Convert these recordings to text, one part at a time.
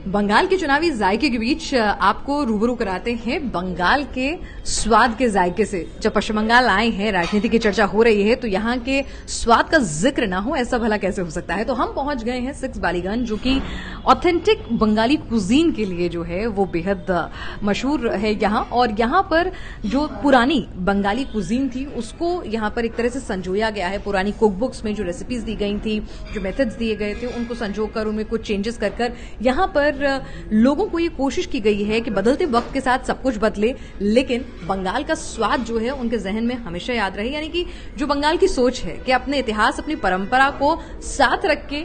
बंगाल के चुनावी जायके के बीच आपको रूबरू कराते हैं बंगाल के स्वाद के जायके से। जब पश्चिम बंगाल आए हैं, राजनीति की चर्चा हो रही है, तो यहाँ के स्वाद का जिक्र ना हो, ऐसा भला कैसे हो सकता है। तो हम पहुंच गए हैं 6 बालीगंज, जो कि ऑथेंटिक बंगाली कुजीन के लिए जो है वो बेहद मशहूर है यहाँ। और यहाँ पर जो पुरानी बंगाली कुजीन थी उसको यहाँ पर एक तरह से संजोया गया है। पुरानी कुकबुक्स में जो रेसिपीज दी गई थी, जो मेथड्स दिए गए थे, उनको संजोकर उनमें कुछ चेंजेस कर यहाँ पर लोगों को ये कोशिश की गई है कि बदलते वक्त के साथ सब कुछ बदले, लेकिन बंगाल का स्वाद जो है उनके जहन में हमेशा याद रहे। यानी कि जो बंगाल की सोच है कि अपने इतिहास, अपनी परंपरा को साथ रख के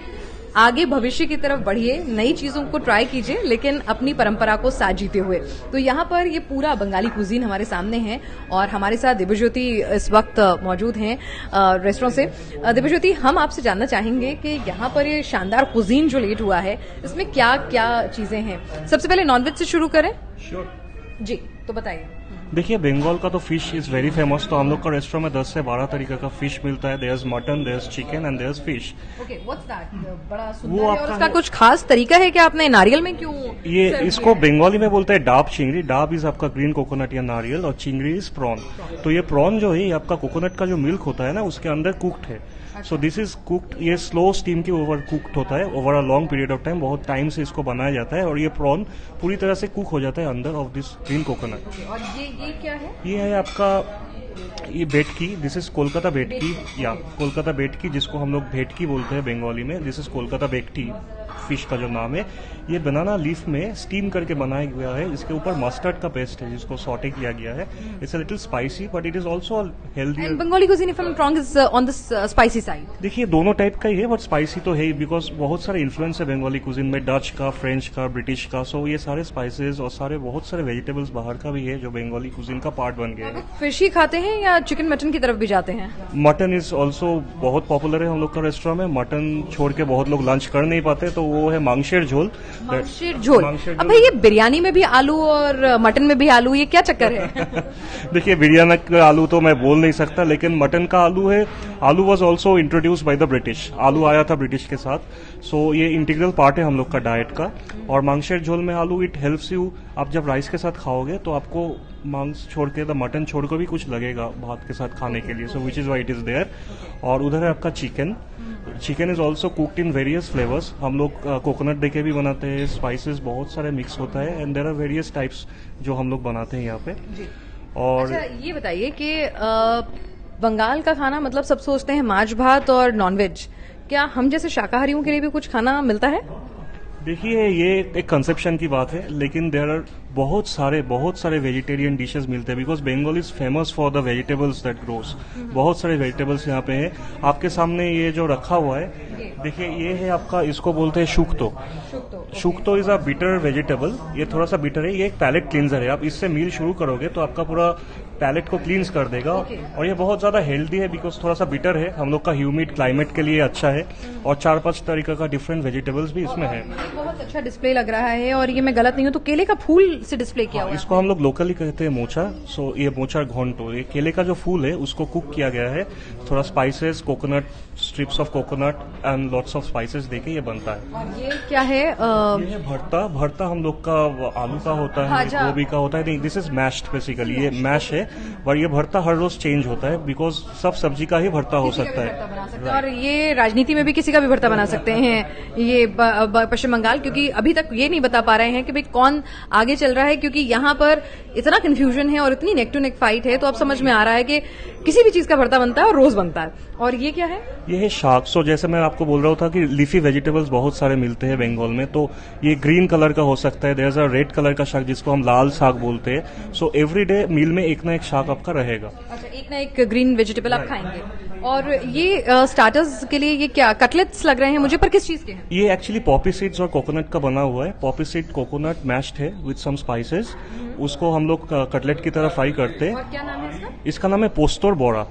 आगे भविष्य की तरफ बढ़िए, नई चीजों को ट्राई कीजिए, लेकिन अपनी परंपरा को साथ जीते हुए। तो यहाँ पर ये पूरा बंगाली कुजीन हमारे सामने है और हमारे साथ दिव्यज्योति इस वक्त मौजूद हैं रेस्टोरेंट से। दिव्यज्योति, हम आपसे जानना चाहेंगे कि यहाँ पर ये शानदार कुजीन जो लेट हुआ है, इसमें क्या क्या चीजें हैं। सबसे पहले नॉनवेज से शुरू करें। श्योर जी, तो बताइए। देखिए, बंगाल का तो फिश इज वेरी फेमस। तो हम लोग का रेस्टोरेंट में 10 से 12 तरीके का फिश मिलता है। There is mutton, there is chicken and there is fish. Okay, what's that? बड़ा सुंदर है। और उसका कुछ खास तरीका है कि आपने नारियल में क्यों ये इसको बंगाली में बोलते हैं डाब चिंगड़ी। डाब इज आपका ग्रीन कोकोनट या नारियल, और चिंगड़ी इज प्रॉन। तो ये प्रॉन जो है, ये आपका कोकोनट का जो मिल्क होता है ना, उसके अंदर कुक्ड है। सो दिस इज कुक्ड, ये स्लो स्टीम के ओवर कुक्ड होता है over a long period of time. बहुत टाइम से इसको बनाया जाता है और ये प्रॉन पूरी तरह से कुक हो जाता है अंदर ऑफ दिस ग्रीन कोकोनट। और ये क्या है? ये है आपका ये भेटकी। दिस इज कोलकाता भेटकी, या कोलकाता भेटकी, जिसको हम लोग भेटकी बोलते हैं बंगाली में। दिस इज कोलकाता भेटकी फिश का जो नाम है। ये बनाना लीफ में स्टीम करके बनाया गया है। इसके ऊपर मस्टर्ड का पेस्ट है जिसको सॉटे किया गया है। It's a little spicy but it is also healthy. Bengali cuisine, if I am wrong, is on the spicy side. देखिए, दोनों टाइप का ही है, बट स्पाइसी तो है ही, बिकॉज बहुत सारे इन्फ्लुएंस है बंगाली कुजीन में, डच का, फ्रेंच का, ब्रिटिश का। सो ये सारे स्पाइसेस और सारे बहुत सारे वेजिटेबल्स बाहर का भी है जो बंगाली कुजीन का पार्ट बन गया है। फिश ही खाते हैं या चिकन मटन की तरफ भी जाते हैं? मटन इज ऑल्सो बहुत पॉपुलर है हम लोग का रेस्टोरेंट में। मटन छोड़ के बहुत लोग लंच कर नहीं पाते, तो वो है मांगशेर झोल। मांगशेर झोल। अब भाई, ये बिरयानी में भी आलू और मटन में भी आलू, ये क्या चक्कर है? देखिए, बिरयानी का आलू तो मैं बोल नहीं सकता, लेकिन मटन का आलू है। आलू was also introduce by the British. आलू आया था ब्रिटिश के साथ। सो ये इंटीग्रल पार्ट है हम लोग का डाइट का। और मांगशेर झोल में आलू, इट हेल्प्स यू। आप जब राइस के साथ खाओगे तो आपको मांस छोड़ के, तो मटन छोड़ के भी कुछ लगेगा भात के साथ खाने के लिए। So which is why it is there. और उधर है आपका chicken. Chicken is also cooked in various flavours. हम लोग कोकोनट देके भी बनाते हैं, स्पाइसेस बहुत सारे मिक्स होता है, and there are various types जो हम लोग बनाते हैं यहाँ पे। और अच्छा, ये बताइए कि बंगाल का खाना, मतलब सब सोचते हैं माछ भात और नॉनवेज, क्या हम जैसे शाकाहारियों के लिए भी कुछ खाना मिलता है? देखिए, ये एक कंसेप्शन की बात है, लेकिन देयर आर बहुत सारे वेजिटेरियन डिशेस मिलते हैं, because Bengal is famous for the vegetables that grows. बहुत सारे वेजिटेबल्स यहाँ पे हैं। आपके सामने ये जो रखा हुआ है, देखिए, ये है आपका, इसको बोलते हैं shukto. Shukto is a bitter vegetable. ये थोड़ा सा बिटर है। ये एक पैलेट क्लींजर है। आप इससे मील शुरू करोगे तो आपका पूरा पैलेट को क्लींस कर देगा। और ये बहुत ज्यादा हेल्दी है, बिकॉज थोड़ा सा बिटर है। हम लोग का ह्यूमिड क्लाइमेट के लिए अच्छा है। और 4-5 तरीके का डिफरेंट वेजिटेबल्स भी इसमें है। बहुत अच्छा डिस्प्ले लग रहा है। और ये मैं गलत नहीं हूँ तो केले का फूल से डिस्प्ले किया हुआ है। इसको हम लोग लोकली कहते हैं मोचा। सो ये मोचा घोंटो, ये केले का जो फूल है उसको कुक किया गया है। थोड़ा spices, coconut, strips of coconut and lots of spices देके ये बनता है। और ये क्या है? ये है भरता। भरता हम लोग का आलू का होता है, गोभी का होता है। नहीं, दिस इज मैश्ड बेसिकली। ये मैश है, पर ये भरता हर रोज चेंज होता है, बिकॉज सब सब्जी का ही भरता हो सकता है। और ये राजनीति में भी किसी का भी भरता बना सकते हैं ये पश्चिम बंगाल, क्योंकि अभी तक ये नहीं बता पा रहे हैं कि भाई कौन आगे चल रहा है, क्योंकि यहाँ पर इतना कंफ्यूजन है और इतनी नेक टू नेक फाइट है। तो अब समझ में आ रहा है कि किसी भी चीज का भरता बनता है और रोज बनता है। और ये क्या है? ये है शाक। सो जैसे मैं आपको बोल रहा था कि लीफी वेजिटेबल्स बहुत सारे मिलते हैं बंगाल में, तो ये ग्रीन कलर का हो सकता है। There is a red colour का शाक जिसको हम लाल शाक बोलते हैं। सो एवरी डे मील में एक ना एक शाक आपका रहेगा। अच्छा, एक ना एक ग्रीन वेजिटेबल आप खाएंगे। और ये स्टार्टर्स के लिए ये क्या कटलेट्स लग रहे हैं मुझे, पर किस चीज के हैं? ये एक्चुअली पॉपी सीड्स और कोकोनट का बना हुआ है। पॉपी सीड कोकोनट मैश्ड है विद सम स्पाइसेस। उसको हम लोग कटलेट की तरह फ्राई करते हैं। और क्या नाम है इसका? इसका नाम है posto bora.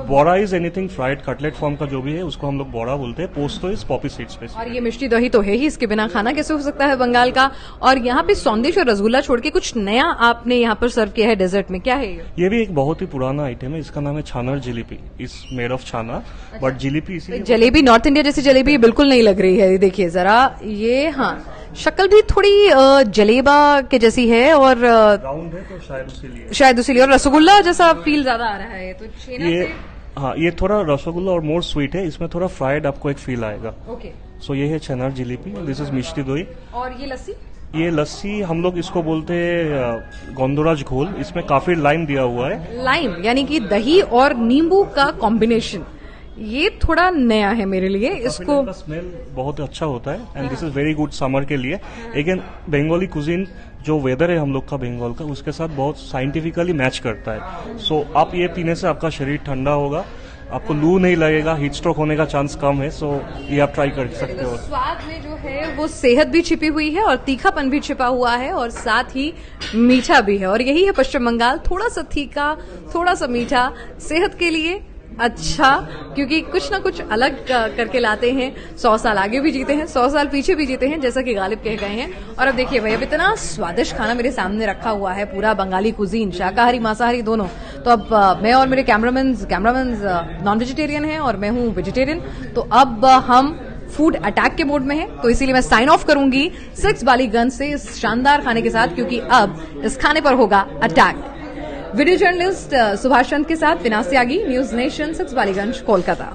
Bora is anything fried, cutlet form का जो भी है उसको हम लोग बोरा बोलते हैं। पोस्तो इज पॉपी सीड्स। और ये मिष्टी दही तो है ही, इसके बिना खाना कैसे हो सकता है बंगाल का। और यहाँ पे सौंदेश और रसगुल्ला छोड़ के कुछ नया आपने यहाँ पर सर्व किया है डेजर्ट में, क्या है ये भी एक बहुत ही पुराना आइटम है। इसका नाम है छानर जिलेबी। इज मेड ऑफ छाना, बट जिलेबी इसी जलेबी नॉर्थ इंडिया जैसी जलेबी बिल्कुल नहीं लग रही है। देखिए जरा, ये हाँ शक्ल भी थोड़ी जलेबा के जैसी है और राउंड है तो शायद उसी लिए और रसगुल्ला जैसा फील ज्यादा आ रहा है, तो छेना ये से हाँ, ये थोड़ा रसगुल्ला और मोर स्वीट है, इसमें थोड़ा फ्राइड आपको एक फील आएगा। ओके। सो ये है छेनार जिलेबी, दिस इज मिष्टी दोई। और ये लस्सी? ये लस्सी हम लोग इसको बोलते हैं गोंदराज घोल, इसमें काफी लाइम दिया हुआ है। लाइम यानी कि दही और नींबू का कॉम्बिनेशन, ये थोड़ा नया है मेरे लिए। इसको का स्मेल बहुत अच्छा होता है and this is very good summer के लिए। अगेन बंगाली कुजिन जो वेदर है हम लोग का बंगाल का, उसके साथ बहुत साइंटिफिकली मैच करता है। सो आप ये पीने से आपका शरीर ठंडा होगा, आपको लू नहीं लगेगा, हीट स्ट्रोक होने का चांस कम है। सो ये आप ट्राई कर सकते हो। स्वाद में जो है वो सेहत भी छिपी हुई है और तीखापन भी छिपा हुआ है और साथ ही मीठा भी है, और यही है पश्चिम बंगाल, थोड़ा सा तीखा, थोड़ा सा मीठा, सेहत के लिए अच्छा, क्योंकि कुछ ना कुछ अलग करके लाते हैं। 100 साल आगे भी जीते हैं, 100 साल पीछे भी जीते हैं, जैसा कि गालिब कह गए हैं। और अब देखिए भाई, अब इतना स्वादिष्ट खाना मेरे सामने रखा हुआ है, पूरा बंगाली कुजीन, शाकाहारी मांसाहारी दोनों। तो अब मैं और मेरे कैमरामैन नॉन वेजिटेरियन हैं और मैं हूँ वेजिटेरियन, तो अब हम फूड अटैक के मोड में है, तो इसीलिए मैं साइन ऑफ करूंगी 6 बालीगंज से इस शानदार खाने के साथ, क्योंकि अब इस खाने पर होगा attack. Video journalist Subhash Chand के साथ विनाश त्यागी, न्यूज नेशन, 6 बालीगंज, कोलकाता।